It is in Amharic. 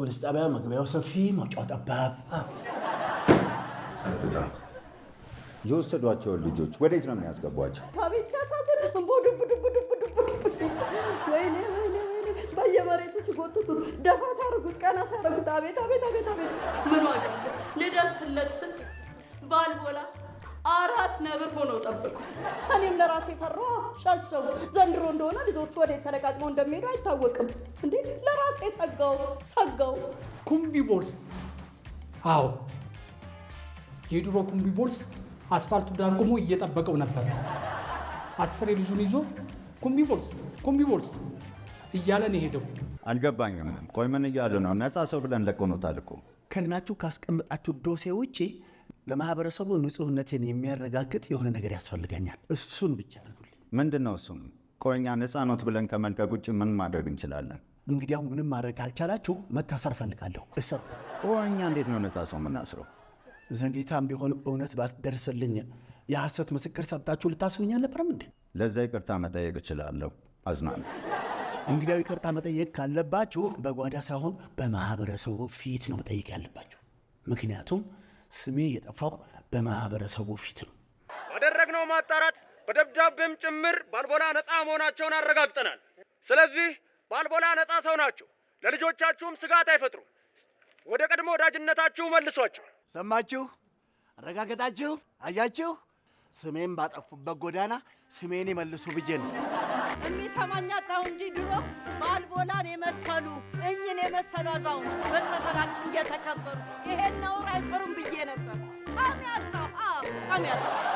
ፖሊስ ጣቢያ መግቢያው ሰፊ መውጫው ጠባብ። ጸጥታ። የወሰዷቸውን ልጆች ወዴት ነው የሚያስገቧቸው? አቤት ሲያሳዝን! ዱብ ዱብ ዱብ ዱብ ወይኔ በየመሬቱ ሲጎትቱት ደፋ ሲያደርጉት ቀና ሲያደርጉት አቤት አቤት አቤት አቤት! ምን ዋጋ አለው? ልደርስለት ስል ባልቦላ አራስ ነብር ሆነው ጠበቁ። እኔም ለራሴ ፈራሁ፣ ሸሸው። ዘንድሮ እንደሆነ ልጆቹ ወዴት ተለቃቅመው እንደሚሄዱ አይታወቅም። እንዴ ለራሴ ሰጋው። ኩምቢ ቦልስ። አዎ የድሮ ኩምቢ ቦልስ አስፋልቱ ዳር ቆሞ እየጠበቀው ነበር። 10 ልጁን ይዞ ኩምቢ ቦልስ እያለ ነው ሄደው። አልገባኝም። ቆይ ምን እያሉ ነው? ነፃ ሰው ብለን ለቆኖታል እኮ። ከናችሁ ካስቀምጣችሁ ዶሴ ውጪ ለማህበረሰቡ ንጹህነትን የሚያረጋግጥ የሆነ ነገር ያስፈልገኛል። እሱን ብቻ አድርጉልኝ። ምንድን ነው እሱም? ቆይ እኛ ነፃ ኖት ብለን ከመልቀቅ ውጭ ምን ማድረግ እንችላለን? እንግዲያው ምንም ማድረግ ካልቻላችሁ መታሰር ፈልጋለሁ። እስር። ቆይ እኛ እንዴት ነው ነፃ ሰው የምናስረው? ዘንጊታም ቢሆን እውነት ባትደርስልኝ የሐሰት ምስክር ሰጥታችሁ ልታስሩኝ አልነበረም እንዴ? ለዛ ይቅርታ መጠየቅ እችላለሁ። አዝናለሁ። እንግዲያው ይቅርታ መጠየቅ ካለባችሁ በጓዳ ሳይሆን በማህበረሰቡ ፊት ነው መጠየቅ ያለባችሁ። ምክንያቱም ስሜ የጠፋው በማህበረሰቡ ፊት ነው። ባደረግነው ማጣራት በደብዳቤም ጭምር ባልቦላ ነፃ መሆናቸውን አረጋግጠናል። ስለዚህ ባልቦላ ነፃ ሰው ናቸው። ለልጆቻችሁም ስጋት አይፈጥሩም። ወደ ቀድሞ ወዳጅነታችሁ መልሷቸው። ሰማችሁ? አረጋገጣችሁ? አያችሁ? ስሜን ባጠፉበት ጎዳና ስሜን ይመልሱ ብዬ ነው። የሚሰማኝ አጣሁ እንጂ ድሮ ባልቦላን የመሰሉ እኝን የመሰሉ አዛውንት በሰፈራችን እየተከበሩ ይሄን ነውር አይሰሩም ብዬ ነበር። ሳሚ አጣሁ።